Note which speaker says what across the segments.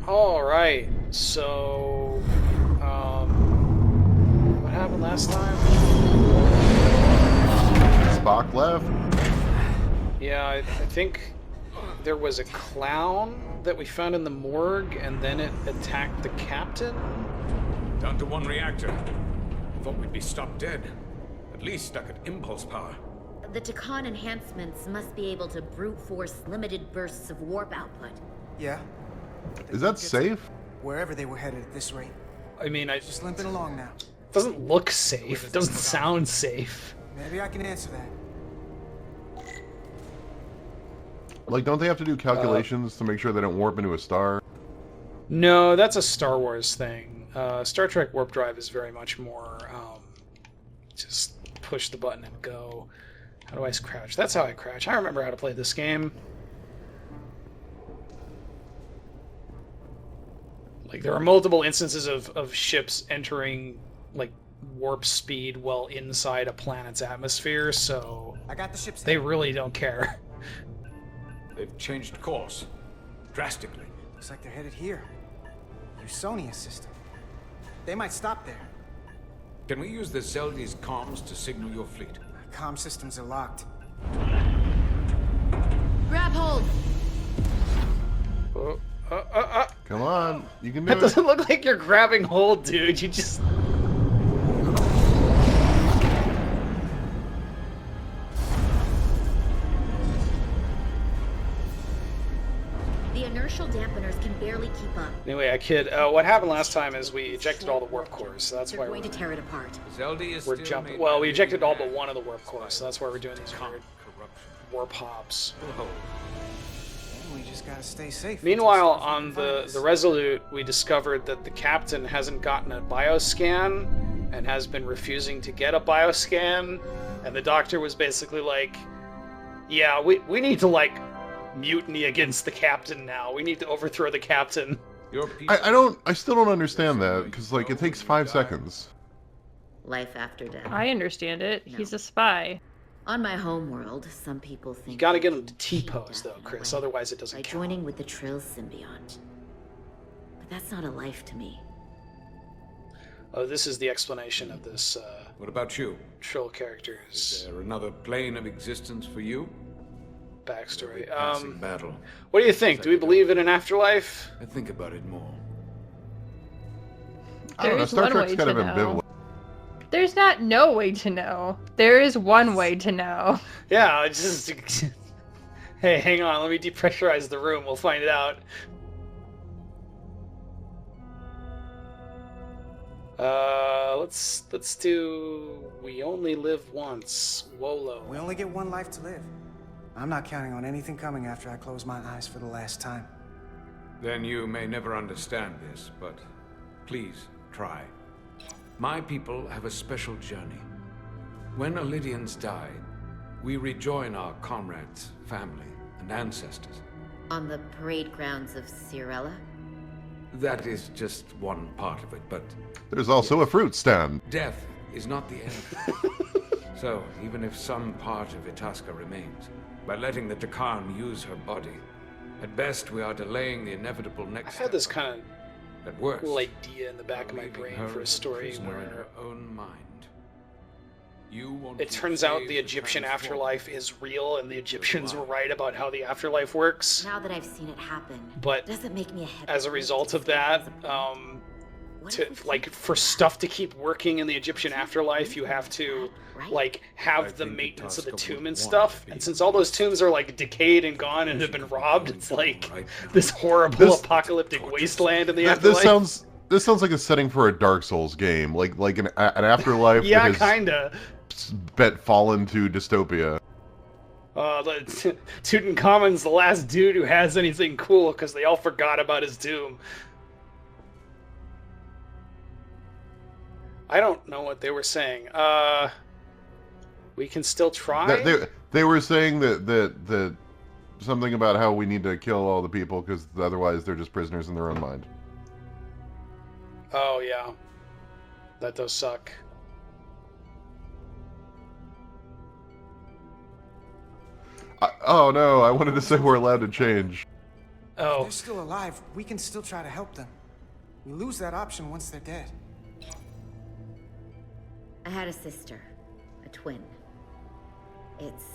Speaker 1: Alright, so... what happened last time?
Speaker 2: Spock left.
Speaker 1: Yeah, I think there was a clown that we found in the morgue, and then it attacked the captain?
Speaker 3: Down to one reactor. Thought we'd be stopped dead. At least stuck at impulse power.
Speaker 4: The Takan enhancements must be able to brute force limited bursts of warp output.
Speaker 5: Yeah.
Speaker 2: Is that safe?
Speaker 5: Wherever they were headed at this rate.
Speaker 1: I mean,
Speaker 5: Just limping along now.
Speaker 1: it doesn't look safe. It doesn't sound safe.
Speaker 5: Maybe I can answer that.
Speaker 2: Like, don't they have to do calculations to make sure they don't warp into a star?
Speaker 1: No, that's a Star Wars thing. Star Trek Warp Drive is very much more, just push the button and go. How do I crouch? That's how I crouch. I remember how to play this game. Like, there are multiple instances of ships entering, like, warp speed while inside a planet's atmosphere, so
Speaker 5: I got the ship's
Speaker 1: they
Speaker 5: head.
Speaker 1: really don't care.
Speaker 3: They've changed course. Drastically.
Speaker 5: Looks like they're headed here. Usonia system. They might stop there.
Speaker 3: Can we use the Zeldi's comms to signal your fleet?
Speaker 5: Comm systems are locked.
Speaker 4: Grab hold!
Speaker 2: Come on, you can do
Speaker 1: That
Speaker 2: it.
Speaker 1: doesn't look like you're grabbing hold, dude. You just...
Speaker 4: The inertial dampeners can barely keep up.
Speaker 1: Anyway, I kid. What happened last time is we ejected all the warp cores, so that's
Speaker 4: They're
Speaker 1: why
Speaker 4: going to tear it apart.
Speaker 3: Zeldi is
Speaker 1: we're
Speaker 3: still
Speaker 1: jumping.
Speaker 3: made
Speaker 1: Well,
Speaker 3: by
Speaker 1: we
Speaker 3: living
Speaker 1: ejected all but
Speaker 3: entities
Speaker 1: one of the warp cores, so that's why we're doing these weird
Speaker 3: corruption.
Speaker 1: warp hops.
Speaker 3: Oh,
Speaker 5: We just gotta stay safe.
Speaker 1: Meanwhile,
Speaker 5: until
Speaker 1: on
Speaker 5: someone finds
Speaker 1: the
Speaker 5: us.
Speaker 1: Resolute, we discovered that the captain hasn't gotten a bioscan and has been refusing to get a bioscan, and the doctor was basically like, yeah, we need to, like, mutiny against the captain now. We need to overthrow the captain.
Speaker 3: your people
Speaker 2: I still don't understand that, because, like, it takes 5 seconds.
Speaker 4: Life after death.
Speaker 6: I understand it.
Speaker 4: No.
Speaker 6: He's a spy.
Speaker 4: On my home world, some people think
Speaker 1: You gotta
Speaker 4: we
Speaker 1: get him to
Speaker 4: cheat
Speaker 1: T-pose,
Speaker 4: death
Speaker 1: though,
Speaker 4: in a
Speaker 1: Chris,
Speaker 4: way
Speaker 1: otherwise it doesn't
Speaker 4: by
Speaker 1: count.
Speaker 4: joining with the Trill symbiont. But that's not a life to me.
Speaker 1: Oh, this is the explanation of this,
Speaker 3: What about you?
Speaker 1: Trill
Speaker 3: Is
Speaker 1: character's
Speaker 3: there another plane of existence for you?
Speaker 1: backstory.
Speaker 3: Passing battle.
Speaker 1: What do you think? Do we believe in an afterlife?
Speaker 3: I think about it more.
Speaker 2: I don't know,
Speaker 6: There's
Speaker 2: Star
Speaker 6: one
Speaker 2: Trek's
Speaker 6: way
Speaker 2: kind of
Speaker 6: to know.
Speaker 2: ambivalent.
Speaker 6: There's not no way to know. There is one way to know.
Speaker 1: Yeah, it's just... Hey, hang on, let me depressurize the room, we'll find it out. Let's do... We only live once. WOLO.
Speaker 5: We only get one life to live. I'm not counting on anything coming after I close my eyes for the last time.
Speaker 3: Then you may never understand this, but please try. My people have a special journey. When Illydians die, we rejoin our comrades, family, and ancestors.
Speaker 4: On the parade grounds of Cirella?
Speaker 3: That is just one part of it, but
Speaker 2: There's also a fruit stand.
Speaker 3: death is not the end. So, even if some part of Itasca remains, by letting the Takan use her body, at best we are delaying the inevitable next
Speaker 1: I've had this
Speaker 3: step.
Speaker 1: kind
Speaker 3: At
Speaker 1: of
Speaker 3: worst,
Speaker 1: cool idea in the back of my
Speaker 3: leaving
Speaker 1: brain
Speaker 3: her
Speaker 1: for a
Speaker 3: as
Speaker 1: story
Speaker 3: prisoner in
Speaker 1: where
Speaker 3: her own mind. You want
Speaker 1: it
Speaker 3: to
Speaker 1: turns out
Speaker 3: save
Speaker 1: the Egyptian
Speaker 3: transform-
Speaker 1: afterlife is real and the Egyptians were
Speaker 3: alive.
Speaker 1: right about how the afterlife works.
Speaker 4: Now that I've seen it happen,
Speaker 1: But
Speaker 4: does it make me a head
Speaker 1: as a result of that, for stuff to keep working in the Egyptian afterlife, you have to like
Speaker 3: I
Speaker 1: have the
Speaker 3: think
Speaker 1: maintenance of the
Speaker 3: Itasca
Speaker 1: tomb
Speaker 3: would
Speaker 1: and
Speaker 3: want
Speaker 1: stuff.
Speaker 3: to
Speaker 1: And
Speaker 3: be
Speaker 1: since all those tombs are like decayed and gone and have been robbed, it's like this horrible
Speaker 2: This-
Speaker 1: apocalyptic wasteland in the
Speaker 2: This
Speaker 1: afterlife.
Speaker 2: sounds like a setting for a Dark Souls game, like an afterlife
Speaker 1: Yeah,
Speaker 2: that has
Speaker 1: kinda.
Speaker 2: fallen to dystopia.
Speaker 1: Tutankhamun's the last dude who has anything cool because they all forgot about his tomb. I don't know what they were saying. We can still try?
Speaker 2: They were saying that something about how we need to kill all the people because otherwise they're just prisoners in their own mind.
Speaker 1: Oh, yeah. That does suck.
Speaker 2: Oh no, I wanted to say we're allowed to change.
Speaker 5: If
Speaker 1: Oh,
Speaker 5: they're still alive, we can still try to help them. We lose that option once they're dead.
Speaker 4: I had a sister, a twin. It's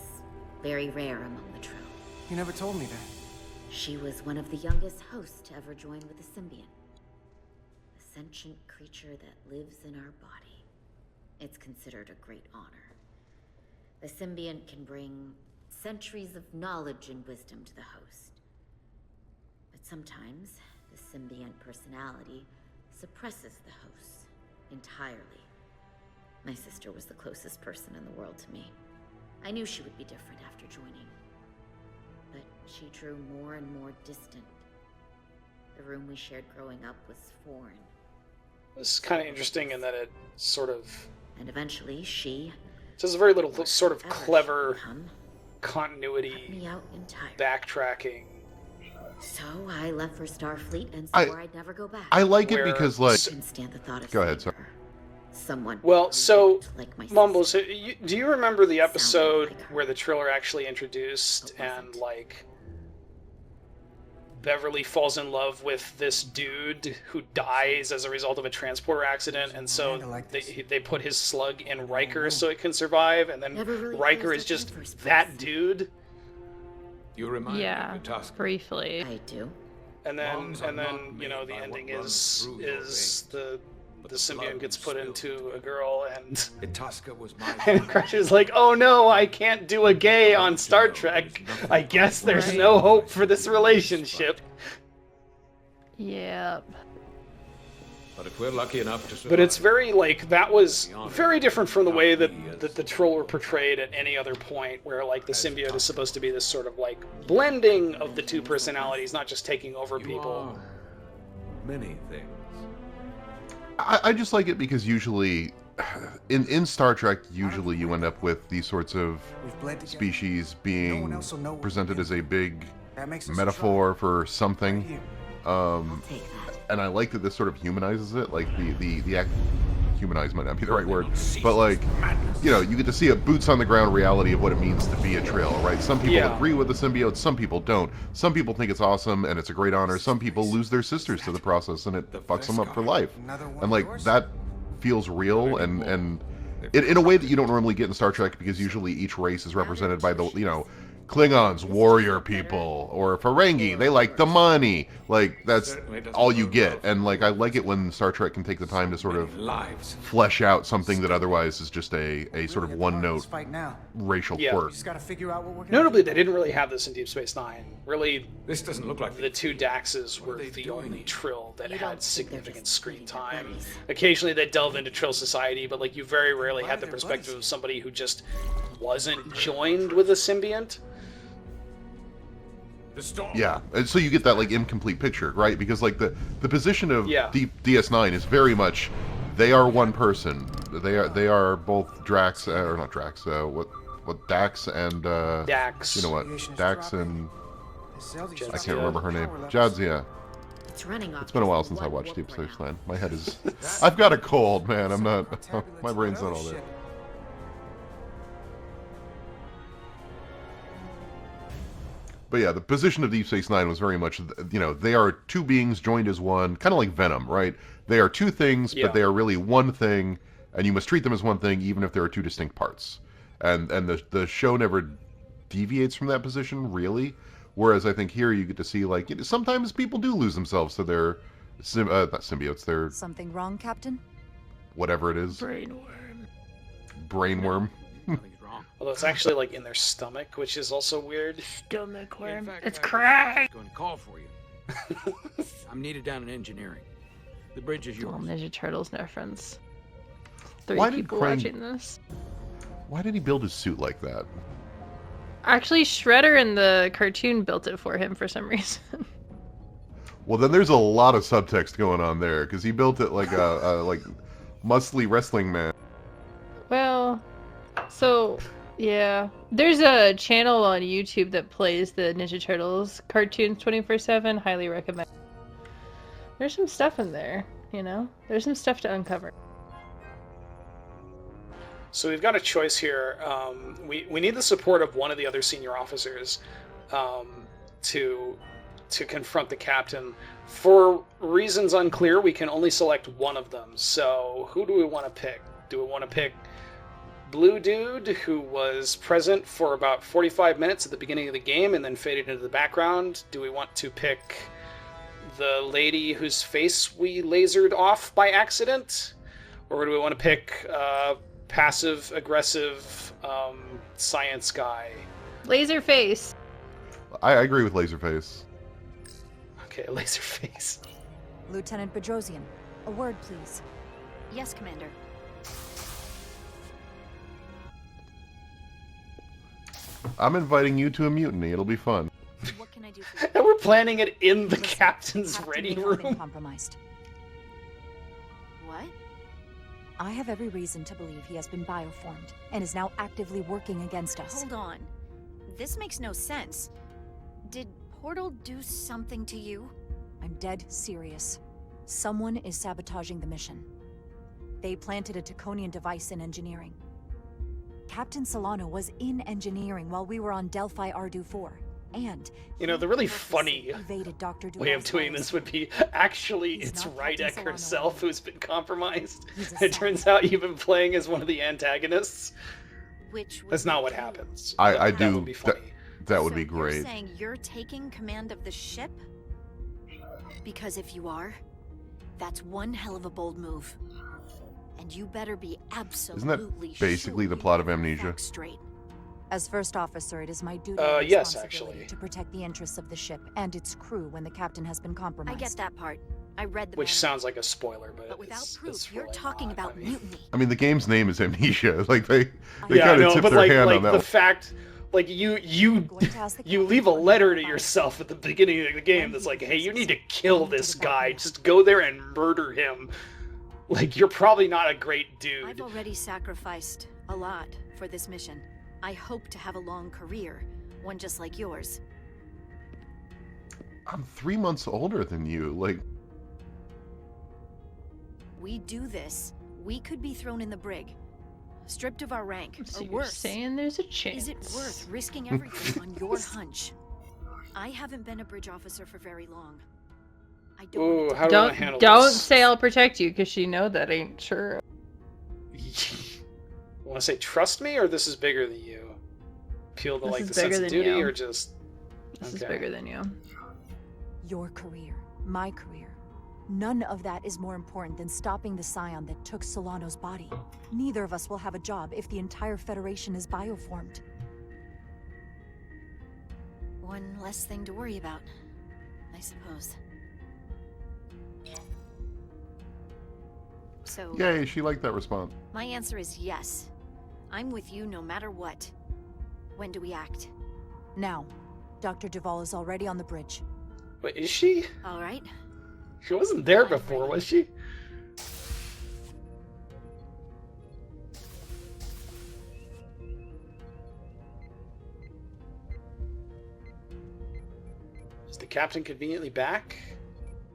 Speaker 4: very rare among the Trill.
Speaker 5: You never told me that.
Speaker 4: She was one of the youngest hosts to ever join with a symbiont. A sentient creature that lives in our body. It's considered a great honor. The symbiont can bring centuries of knowledge and wisdom to the host. But sometimes, the symbiont personality suppresses the host entirely. My sister was the closest person in the world to me. I knew she would be different after joining. But she drew more and more distant. The room we shared growing up was foreign.
Speaker 1: this is kind of interesting in that it sort of
Speaker 4: And eventually, she...
Speaker 1: does a very little sort of
Speaker 4: whatever she
Speaker 1: clever
Speaker 4: become, cut
Speaker 1: continuity
Speaker 4: me out entirely.
Speaker 1: backtracking.
Speaker 4: So I left for Starfleet and
Speaker 2: I-
Speaker 4: swore I'd never go back.
Speaker 2: I like it
Speaker 1: Where-
Speaker 2: because, like,
Speaker 4: I couldn't stand the thought of
Speaker 2: Go ahead,
Speaker 4: seeing her. Someone
Speaker 1: Well, so,
Speaker 4: like my
Speaker 1: Mumbles,
Speaker 4: sister.
Speaker 1: do you remember the episode
Speaker 4: like her.
Speaker 1: where the Triller actually introduced
Speaker 4: But
Speaker 1: and,
Speaker 4: wasn't.
Speaker 1: like, Beverly falls in love with this dude who dies as a result of a transporter accident, and so
Speaker 5: Kinda like this.
Speaker 1: they put his slug in Riker so it can survive, and then
Speaker 4: Never really
Speaker 1: Riker
Speaker 4: closed
Speaker 1: is
Speaker 4: up
Speaker 1: just
Speaker 4: in the first
Speaker 1: that
Speaker 4: place.
Speaker 1: dude,
Speaker 3: You remind
Speaker 6: Yeah,
Speaker 3: me of the task.
Speaker 6: briefly.
Speaker 4: I do.
Speaker 1: and then
Speaker 3: Bonds are not
Speaker 1: you know,
Speaker 3: made
Speaker 1: the
Speaker 3: by what
Speaker 1: ending
Speaker 3: runs
Speaker 1: is
Speaker 3: through your
Speaker 1: the
Speaker 3: but
Speaker 1: the
Speaker 3: the blood
Speaker 1: symbiont gets
Speaker 3: you
Speaker 1: put
Speaker 3: spilled
Speaker 1: into a
Speaker 3: today.
Speaker 1: girl, and
Speaker 3: Itasca was my
Speaker 1: and Crusher's like, oh no, I can't do a gay on Star Trek. I guess there's
Speaker 6: Right.
Speaker 1: no hope for this relationship.
Speaker 6: Yep.
Speaker 3: But if we're lucky enough to survive,
Speaker 1: But it's very, like, that was very different from the way that the Trill were portrayed at any other point, where, like, the symbiote is supposed to be this sort of, like, blending of the two personalities, not just taking over
Speaker 3: you
Speaker 1: people.
Speaker 3: are many things.
Speaker 2: I just like it because usually, in Star Trek, usually you end up with these sorts of
Speaker 5: We've bled together.
Speaker 2: species
Speaker 5: No one
Speaker 2: being
Speaker 5: else will know what
Speaker 2: presented
Speaker 5: we
Speaker 2: as a big
Speaker 5: That makes us
Speaker 2: metaphor for
Speaker 5: right
Speaker 2: something.
Speaker 5: here.
Speaker 4: Take that.
Speaker 2: And I like that this sort of humanizes it. Like the act, humanize might not be the right word, but like, you know, you get to see a boots on the ground reality of what it means to be a Trill, right? Some people
Speaker 1: Yeah.
Speaker 2: agree with the symbiote, some people don't. Some people think it's awesome and it's a great honor. Some people lose their sisters to the process and it fucks them up for life.
Speaker 5: Another one
Speaker 2: And like
Speaker 5: yours?
Speaker 2: that feels real and in a way that you don't normally get in Star Trek, because usually each race is represented by the, you know, Klingons, warrior people, or Ferengi, they like the money. Like, that's all you get. And, like, I like it when Star Trek can take the time to sort of
Speaker 3: Lives.
Speaker 2: flesh out something that otherwise is just a sort of
Speaker 5: Really at the heart of
Speaker 2: one-note
Speaker 5: this fight now.
Speaker 2: racial
Speaker 1: Yeah.
Speaker 2: quirk.
Speaker 5: We just gotta figure out what we're gonna
Speaker 1: Notably,
Speaker 5: do.
Speaker 1: they didn't really have this in Deep Space Nine. Really,
Speaker 3: This doesn't look like
Speaker 1: the two Daxes were
Speaker 3: are they
Speaker 1: the
Speaker 3: doing
Speaker 1: only
Speaker 3: here?
Speaker 1: Trill that
Speaker 4: You don't
Speaker 1: had
Speaker 4: think they're
Speaker 1: significant
Speaker 4: just
Speaker 1: screen
Speaker 4: meeting their
Speaker 1: time.
Speaker 4: buddies?
Speaker 1: Occasionally they delve into Trill society, but like you very rarely had the
Speaker 5: Their
Speaker 1: perspective
Speaker 5: buddies.
Speaker 1: of somebody who just wasn't joined with a symbiont.
Speaker 3: the storm.
Speaker 2: Yeah, and so you get that, like, incomplete picture, right? Because, like, the position of
Speaker 1: Yeah.
Speaker 2: DS9 is very much, they are one person. They are both Drax, or not Drax, what Dax and,
Speaker 1: Dax.
Speaker 2: you know what,
Speaker 5: Radiation is
Speaker 2: Dax
Speaker 5: dropping.
Speaker 2: and,
Speaker 5: The Celtics
Speaker 1: I
Speaker 2: I
Speaker 5: dropping
Speaker 2: can't remember her
Speaker 5: power
Speaker 2: name.
Speaker 5: levels.
Speaker 2: Jadzia.
Speaker 4: It's running off.
Speaker 2: It's been a while
Speaker 4: just
Speaker 2: since I
Speaker 4: one
Speaker 2: watched Deep
Speaker 4: warp
Speaker 2: Space
Speaker 4: ring.
Speaker 2: Nine. My head is... I've got a cold, man. I'm not... My brain's not all there. But yeah, the position of Deep Space Nine was very much, you know, they are two beings joined as one, kind of like Venom, right? They are two things,
Speaker 1: Yeah.
Speaker 2: but they are really one thing, and you must treat them as one thing, even if there are two distinct parts. And the show never deviates from that position, really. Whereas I think here you get to see, like, you know, sometimes people do lose themselves to their, not symbiotes, their
Speaker 7: Something wrong, Captain?
Speaker 2: whatever it is,
Speaker 6: Brainworm.
Speaker 2: brainworm.
Speaker 3: Nothing's wrong.
Speaker 1: Although it's actually like in their stomach, which is also weird.
Speaker 6: Stomach
Speaker 3: In
Speaker 6: worm.
Speaker 3: fact,
Speaker 6: It's
Speaker 3: I
Speaker 6: crack.
Speaker 3: was going to call for you. I'm needed down in engineering. The bridge is
Speaker 6: Little
Speaker 3: yours.
Speaker 6: Ninja Turtles reference. Three
Speaker 2: Why did
Speaker 6: people
Speaker 2: Krang-
Speaker 6: watching this.
Speaker 2: Why did he build his suit like that?
Speaker 6: Actually, Shredder in the cartoon built it for him for some reason.
Speaker 2: Well, then there's a lot of subtext going on there, because he built it like a like muscly wrestling man.
Speaker 6: Well, so yeah, there's a channel on YouTube that plays the Ninja Turtles cartoons 24/7. Highly recommend. There's some stuff in there, you know. There's some stuff to uncover.
Speaker 1: So we've got a choice here. We need the support of one of the other senior officers to to confront the captain. For reasons unclear, we can only select one of them. So who do we want to pick? Do we want to pick Blue Dude, who was present for about 45 minutes at the beginning of the game and then faded into the background? Do we want to pick the lady whose face we lasered off by accident? Or do we want to pick passive-aggressive science guy?
Speaker 6: Laserface.
Speaker 2: I agree with Laserface.
Speaker 1: Okay, Laserface.
Speaker 7: Lieutenant Bedrosian, a word, please.
Speaker 4: Yes, Commander.
Speaker 2: I'm inviting you to a mutiny. It'll be fun.
Speaker 4: What can I do for you?
Speaker 1: And we're planning it in the
Speaker 7: Listen,
Speaker 1: captain's
Speaker 7: Captain
Speaker 1: ready
Speaker 7: may have been
Speaker 1: room.
Speaker 7: compromised.
Speaker 4: What?
Speaker 7: I have every reason to believe he has been bioformed and is now actively working against us.
Speaker 4: Hold on. This makes no sense. Did Portal do something to you?
Speaker 7: I'm dead serious. Someone is sabotaging the mission. They planted a Taconian device in engineering. Captain Solano was in engineering while we were on Delphi Ardu-4, and
Speaker 1: You know, the really funny
Speaker 7: evaded Dr.
Speaker 1: way of
Speaker 7: Duvall's
Speaker 1: doing
Speaker 7: orders.
Speaker 1: this would be actually
Speaker 7: He's
Speaker 1: it's
Speaker 7: not
Speaker 1: Rydek
Speaker 7: Captain Solano
Speaker 1: herself
Speaker 7: alone.
Speaker 1: who's been compromised.
Speaker 7: He's a
Speaker 1: It turns out you've been playing as one of the antagonists.
Speaker 4: Which would
Speaker 1: That's not
Speaker 4: be
Speaker 1: what
Speaker 4: you.
Speaker 1: happens.
Speaker 2: I
Speaker 1: That
Speaker 2: do.
Speaker 1: would be funny.
Speaker 2: That would
Speaker 4: So
Speaker 2: be
Speaker 4: You're
Speaker 2: great.
Speaker 4: saying you're taking command of the ship? Because if you are, that's one hell of a bold move. And you better be absolutely
Speaker 2: basically
Speaker 4: sure
Speaker 2: the
Speaker 4: you
Speaker 2: plot of
Speaker 4: have the
Speaker 2: Amnesia?
Speaker 4: facts straight.
Speaker 7: As first officer, it is my duty and
Speaker 1: Yes,
Speaker 7: responsibility
Speaker 1: actually.
Speaker 7: to protect the interests of the ship and its crew when the captain has been
Speaker 4: I
Speaker 7: compromised.
Speaker 4: get that part. I read the
Speaker 1: Which
Speaker 4: manual.
Speaker 1: sounds like a spoiler, but
Speaker 4: But without
Speaker 1: it's
Speaker 4: proof, you're
Speaker 1: really
Speaker 4: talking
Speaker 1: not.
Speaker 4: about
Speaker 1: I mean-
Speaker 4: mutiny.
Speaker 2: I mean, the game's name is Amnesia. Like they
Speaker 1: Yeah, I
Speaker 2: kind of
Speaker 1: know,
Speaker 2: tip
Speaker 1: but
Speaker 2: their
Speaker 1: like,
Speaker 2: hand
Speaker 1: like
Speaker 2: on that
Speaker 1: the
Speaker 2: one.
Speaker 1: fact, like you
Speaker 7: I'm going to ask the
Speaker 1: you
Speaker 7: captain
Speaker 1: leave a
Speaker 7: for
Speaker 1: letter to
Speaker 7: advice.
Speaker 1: yourself at the beginning of the game that's like, hey, you need to kill this guy. Just go there and murder him. Like, you're probably not a great dude.
Speaker 4: I've already sacrificed a lot for this mission. I hope to have a long career, one just like yours.
Speaker 2: I'm 3 months older than you. Like,
Speaker 4: We do this, we could be thrown in the brig, stripped of our rank,
Speaker 6: So
Speaker 4: or
Speaker 6: you're
Speaker 4: worse.
Speaker 6: saying there's a chance.
Speaker 4: Is it worth risking everything on your hunch? I haven't been a bridge officer for very long. I don't
Speaker 1: Ooh,
Speaker 4: want to
Speaker 1: how do I
Speaker 6: Don't
Speaker 1: handle
Speaker 6: don't
Speaker 1: this?
Speaker 6: say I'll protect you, because you know that ain't true.
Speaker 1: Want to say trust me, or this is bigger than you? Appeal to
Speaker 6: This
Speaker 1: like
Speaker 6: is
Speaker 1: the
Speaker 6: bigger
Speaker 1: sense
Speaker 6: than
Speaker 1: of duty,
Speaker 6: you.
Speaker 1: or just
Speaker 6: This is
Speaker 1: Okay.
Speaker 6: bigger than you.
Speaker 7: Your career, my career. None of that is more important than stopping the scion that took Solano's body. Neither of us will have a job if the entire Federation is bioformed.
Speaker 4: One less thing to worry about, I suppose. So,
Speaker 2: yay, she liked that response.
Speaker 4: my answer is yes. I'm with you no matter what. When do we act?
Speaker 7: Now, Dr. Duvall is already on the bridge.
Speaker 1: wait, is she?
Speaker 4: All right.
Speaker 1: She wasn't there before, was she? Is the captain conveniently back?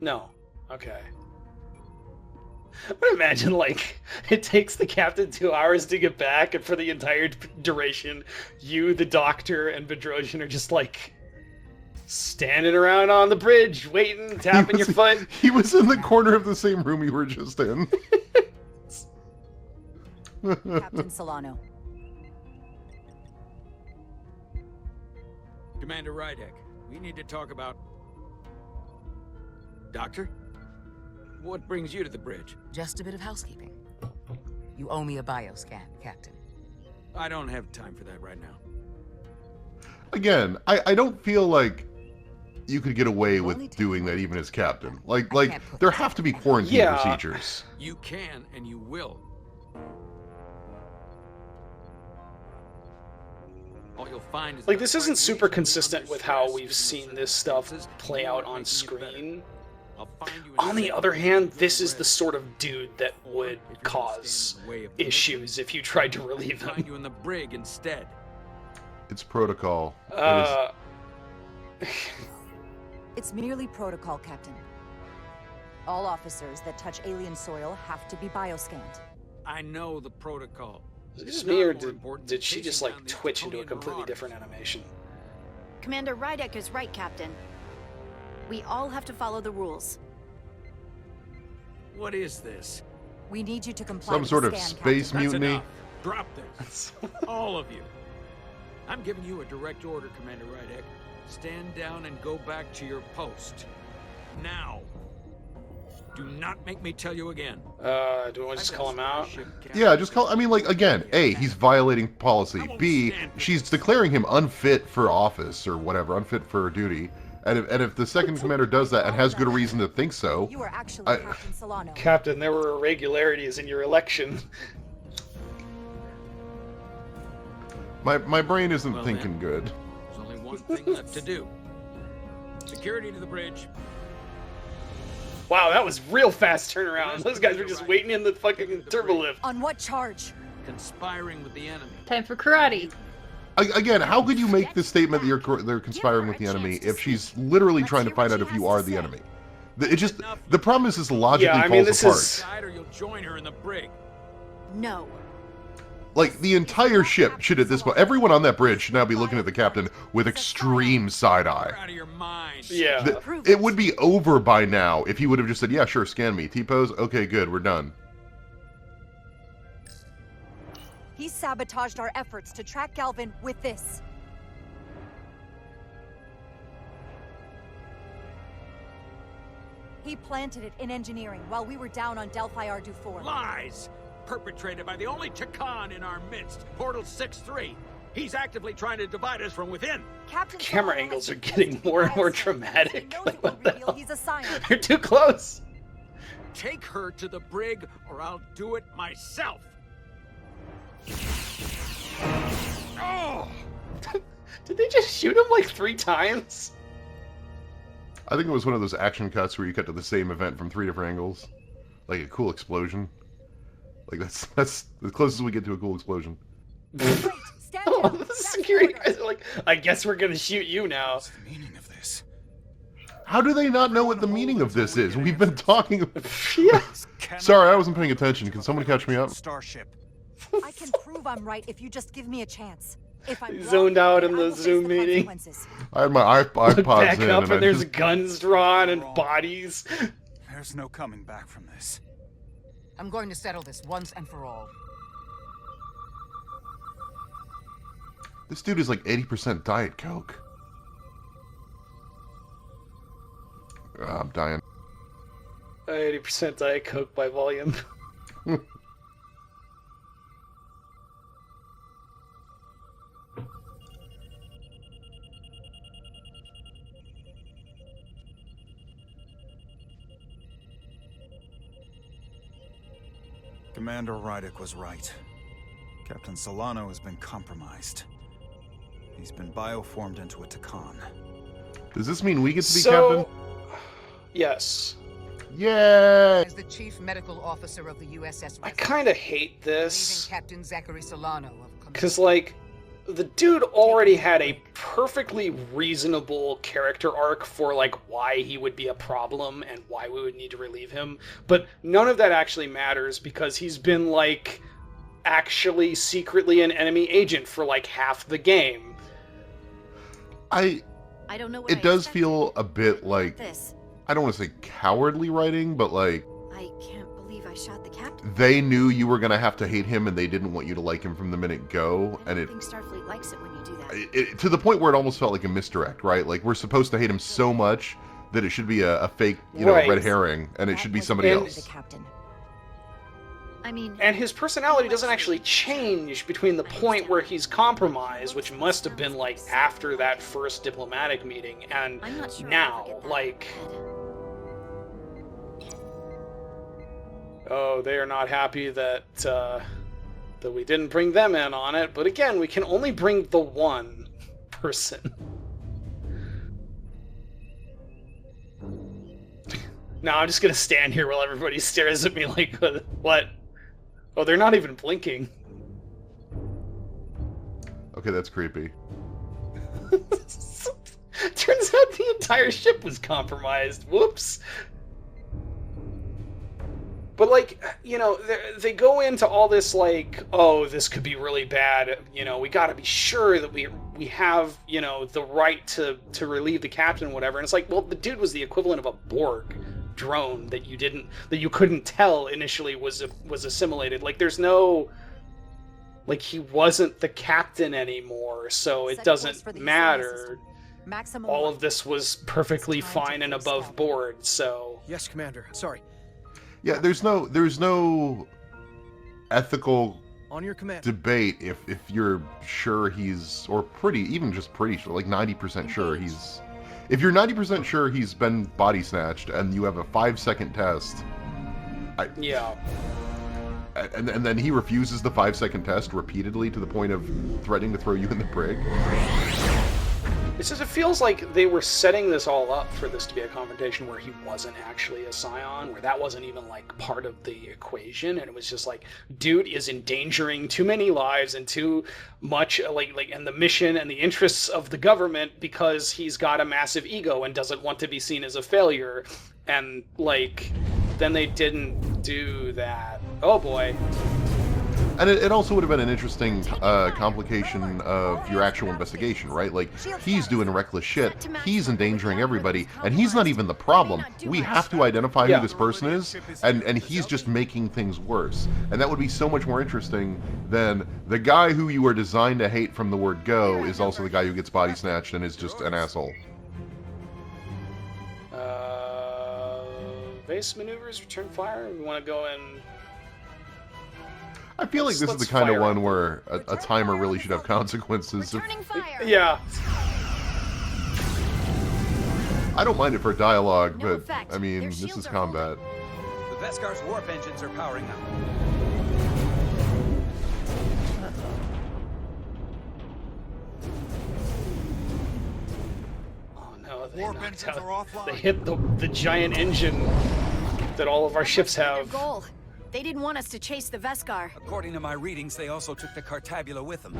Speaker 1: No. Okay. I would imagine, like, it takes the captain 2 hours to get back, and for the entire duration, you, the doctor, and Bedrosian are just, like, standing around on the bridge, waiting, tapping your foot.
Speaker 2: He was in the corner of the same room you were just in.
Speaker 7: Captain Solano.
Speaker 3: Commander Rydek, we need to talk about... Doctor? What brings you to the bridge?
Speaker 8: Just a bit of housekeeping. You owe me a bioscan, Captain.
Speaker 3: I don't have time for that right now.
Speaker 2: Again, I don't feel like you could get away
Speaker 8: Only
Speaker 2: with
Speaker 8: take
Speaker 2: doing
Speaker 8: one
Speaker 2: that even as captain.
Speaker 8: I
Speaker 2: Like
Speaker 8: can't put
Speaker 2: there
Speaker 8: that
Speaker 2: have to be
Speaker 8: in.
Speaker 2: quarantine
Speaker 1: Yeah.
Speaker 2: procedures.
Speaker 3: You can and you will. All you'll find is
Speaker 1: Like,
Speaker 3: that
Speaker 1: this isn't
Speaker 3: right
Speaker 1: super
Speaker 3: reasonably
Speaker 1: consistent
Speaker 3: under
Speaker 1: with how
Speaker 3: stress,
Speaker 1: we've
Speaker 3: given
Speaker 1: seen
Speaker 3: the
Speaker 1: this stuff
Speaker 3: circumstances,
Speaker 1: play
Speaker 3: you
Speaker 1: out
Speaker 3: are
Speaker 1: on
Speaker 3: making it better.
Speaker 1: screen.
Speaker 3: I'll find you
Speaker 1: On the
Speaker 3: safe
Speaker 1: other
Speaker 3: place
Speaker 1: hand,
Speaker 3: to
Speaker 1: this is
Speaker 3: rest.
Speaker 1: the sort of dude that would
Speaker 3: If you're gonna
Speaker 1: cause
Speaker 3: stand in the way of the
Speaker 1: issues if you tried to relieve
Speaker 3: mission, I'll
Speaker 1: him.
Speaker 3: find you in the brig instead.
Speaker 2: It's protocol.
Speaker 7: It's merely protocol, Captain. All officers that touch alien soil have to be bioscanned.
Speaker 3: I know the protocol.
Speaker 1: Is it
Speaker 3: It's
Speaker 1: just
Speaker 3: not
Speaker 1: me, or
Speaker 3: more important
Speaker 1: did
Speaker 3: than
Speaker 1: she just,
Speaker 3: chasing
Speaker 1: like,
Speaker 3: down these
Speaker 1: twitch into a
Speaker 3: Taconian
Speaker 1: completely
Speaker 3: marauders.
Speaker 1: different animation?
Speaker 4: Commander Rydek is right, Captain.
Speaker 9: We all have to follow the rules.
Speaker 3: What is this?
Speaker 7: We need you to comply
Speaker 2: Some
Speaker 7: with
Speaker 2: sort
Speaker 7: the
Speaker 2: of
Speaker 7: scan,
Speaker 2: space
Speaker 7: Captain.
Speaker 3: That's
Speaker 2: mutiny.
Speaker 3: enough. Drop this. All of you. I'm giving you a direct order, Commander Rydek. Stand down and go back to your post. Now. Do not make me tell you again.
Speaker 1: Do we want to just call him out?
Speaker 2: Yeah, just call. I mean, like, again, A, he's violating policy. B, she's declaring him unfit for office or whatever, unfit for duty. And if the second commander does that and has good reason to think so,
Speaker 7: You are actually
Speaker 2: I-
Speaker 7: Captain Solano.
Speaker 1: Captain, there were irregularities in your election.
Speaker 2: my brain isn't
Speaker 3: Well,
Speaker 2: thinking
Speaker 3: then.
Speaker 2: good.
Speaker 3: There's only one thing left to do. Security to the bridge.
Speaker 1: Wow, that was real fast turnaround. Those guys were just waiting in the fucking turbo lift.
Speaker 7: On what charge?
Speaker 3: Conspiring with the enemy.
Speaker 6: Time for karate.
Speaker 2: Again, how could you make the statement that they're conspiring with the enemy if she's literally trying to find out if you are the enemy? It just the problem is this logically
Speaker 1: Yeah, I mean,
Speaker 2: falls
Speaker 1: this
Speaker 2: apart.
Speaker 1: is-
Speaker 3: Side or you'll join her in the brig.
Speaker 9: No.
Speaker 2: Like the entire ship should at this point, everyone on that bridge should now be looking at the captain with extreme side
Speaker 3: You're
Speaker 2: eye.
Speaker 3: out of your mind.
Speaker 1: Yeah.
Speaker 2: It would be over by now if he would have just said, "Yeah, sure, scan me." T-pose. Okay, good, we're done.
Speaker 7: He sabotaged our efforts to track Galvin with this. He planted it in engineering while we were down on Delphi Ardu 4.
Speaker 3: Lies! Perpetrated by the only Takan in our midst, Portal 6-3. He's actively trying to divide us from within.
Speaker 7: Captain
Speaker 1: Camera
Speaker 7: Solano
Speaker 1: angles
Speaker 7: has
Speaker 1: are getting more and more
Speaker 7: biosensors.
Speaker 1: dramatic.
Speaker 7: He knows
Speaker 1: Like,
Speaker 7: it will
Speaker 1: what the
Speaker 7: reveal
Speaker 1: hell?
Speaker 7: he's a scientist.
Speaker 1: They're too close.
Speaker 3: Take her to the brig, or I'll do it myself. Oh!
Speaker 1: Did they just shoot him like 3 times?
Speaker 2: I think it was one of those action cuts where you cut to the same event from 3 different angles, like a cool explosion. Like that's the closest we get to a cool explosion.
Speaker 7: Wait, stand
Speaker 1: Oh,
Speaker 7: down.
Speaker 1: the
Speaker 7: That's
Speaker 1: security
Speaker 7: orders.
Speaker 1: guys are like, I guess we're gonna shoot you now.
Speaker 5: What's the meaning of this?
Speaker 2: How do they not know what the meaning of this is? We've been talking.
Speaker 1: Yeah.
Speaker 2: Sorry, I wasn't paying attention. Can someone catch me up?
Speaker 5: Starship.
Speaker 7: I can prove I'm right if you just give me a chance. If I'm
Speaker 1: Zoned
Speaker 7: wrong,
Speaker 1: out
Speaker 7: then
Speaker 1: in
Speaker 7: I
Speaker 1: the
Speaker 7: will face
Speaker 1: Zoom
Speaker 7: the
Speaker 1: meeting.
Speaker 7: consequences.
Speaker 2: I had my
Speaker 1: Look
Speaker 2: iPods
Speaker 1: back
Speaker 2: in,
Speaker 1: up
Speaker 2: and I
Speaker 1: and there's
Speaker 2: just...
Speaker 1: guns drawn and bodies.
Speaker 5: There's no coming back from this.
Speaker 8: I'm going to settle this once and for all.
Speaker 2: This dude is like 80% Diet Coke. I'm dying.
Speaker 1: 80% Diet Coke by volume.
Speaker 5: Commander Rydek was right. Captain Solano has been compromised. He's been bioformed into a Takan.
Speaker 2: Does this mean we get to be
Speaker 1: So,
Speaker 2: captain?
Speaker 1: yes.
Speaker 2: Yay!
Speaker 8: As the chief medical officer of the USS
Speaker 1: I
Speaker 8: Resurgence,
Speaker 1: kind of hate
Speaker 8: leaving
Speaker 1: this.
Speaker 8: Captain Zachary Solano of Command.
Speaker 1: Because, like, the dude already had a perfectly reasonable character arc for, like, why he would be a problem and why we would need to relieve him. But none of that actually matters because he's been, like, actually secretly an enemy agent for, like, half the game.
Speaker 9: I don't know what
Speaker 2: It
Speaker 9: I
Speaker 2: does
Speaker 9: expected.
Speaker 2: feel a bit like,
Speaker 9: This.
Speaker 2: I don't want to say cowardly writing, but like,
Speaker 9: I can't believe I shot the captain.
Speaker 2: they knew you were going to have to hate him and they didn't want you to like him from the minute go,
Speaker 9: I
Speaker 2: and
Speaker 9: don't
Speaker 2: it
Speaker 9: think Starfleet likes it when you do that.
Speaker 2: to the point where it almost felt like a misdirect, right? Like we're supposed to hate him so much that it should be a fake,
Speaker 1: Right.
Speaker 2: red herring, and it should be
Speaker 7: That was
Speaker 2: somebody
Speaker 1: And-
Speaker 7: the
Speaker 2: else.
Speaker 7: captain.
Speaker 9: I mean,
Speaker 1: And his personality doesn't actually change between the point where he's compromised, which must have been, like, after that first diplomatic meeting, and
Speaker 9: I'm not sure I'll
Speaker 1: now,
Speaker 9: forget that.
Speaker 1: like... Oh, they are not happy that that we didn't bring them in on it. But again, we can only bring the one person. No, I'm just gonna stand here while everybody stares at me like, what? Oh, they're not even blinking.
Speaker 2: Okay, that's creepy.
Speaker 1: Turns out the entire ship was compromised. Whoops. But, like, you know, they go into all this, like, oh, this could be really bad. You know, we got to be sure that we have, you know, the right to relieve the captain, whatever. And it's like, well, the dude was the equivalent of a Borg drone that you couldn't tell initially was assimilated. Like, there's no, like, he wasn't the captain anymore, so it doesn't matter. All of this was perfectly fine and above board, so...
Speaker 10: Yes, Commander. Sorry.
Speaker 2: Yeah, there's no ethical
Speaker 10: On your command.
Speaker 2: debate if you're sure he's, or pretty sure, like 90% sure he's... If you're 90% sure he's been body snatched and you have a 5-second test...
Speaker 1: Yeah.
Speaker 2: And then he refuses the 5-second test repeatedly to the point of threatening to throw you in the brig.
Speaker 1: It's just, it feels like they were setting this all up for this to be a confrontation where he wasn't actually a Scion, where that wasn't even, like, part of the equation, and it was just like, dude is endangering too many lives and too much, like, and the mission and the interests of the government because he's got a massive ego and doesn't want to be seen as a failure, and, like, then they didn't do that. Oh boy.
Speaker 2: And it also would have been an interesting complication of your actual investigation, right? Like, he's doing reckless shit, he's endangering everybody, and he's not even the problem. We have to identify who this person is, and he's just making things worse. And that would be so much more interesting than the guy who you are designed to hate from the word go is also the guy who gets body snatched and is just an asshole.
Speaker 1: Base maneuvers, return fire, we want to go and...
Speaker 2: I feel like this is the kind of one where a timer really should have consequences.
Speaker 1: Yeah.
Speaker 2: I don't mind it for dialogue, but, I mean, this is combat.
Speaker 5: The Vescar's warp engines are powering up.
Speaker 1: Oh no, they hit the giant engine that all of our ships have.
Speaker 9: Goal. They didn't want us to chase the Vescar.
Speaker 5: According to my readings, they also took the Cartabula with them.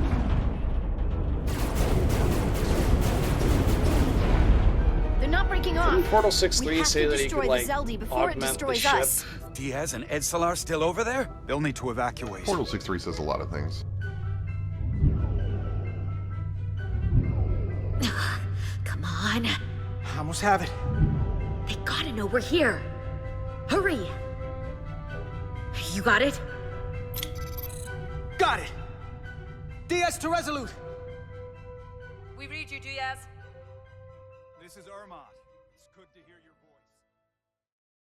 Speaker 9: They're not breaking off.
Speaker 1: Didn't Portal 6.3 say that he could, like,
Speaker 9: before it
Speaker 1: augment the
Speaker 9: destroys
Speaker 1: ship?
Speaker 9: us.
Speaker 5: Diaz and Edsalar still over there? They'll need to evacuate.
Speaker 2: Portal 6.3 says a lot of things.
Speaker 4: Come on.
Speaker 10: I almost have it.
Speaker 4: They gotta know we're here. Hurry. You got it?
Speaker 10: Got it! Diaz to Resolute!
Speaker 8: We read you, Diaz.
Speaker 5: This is Irmont.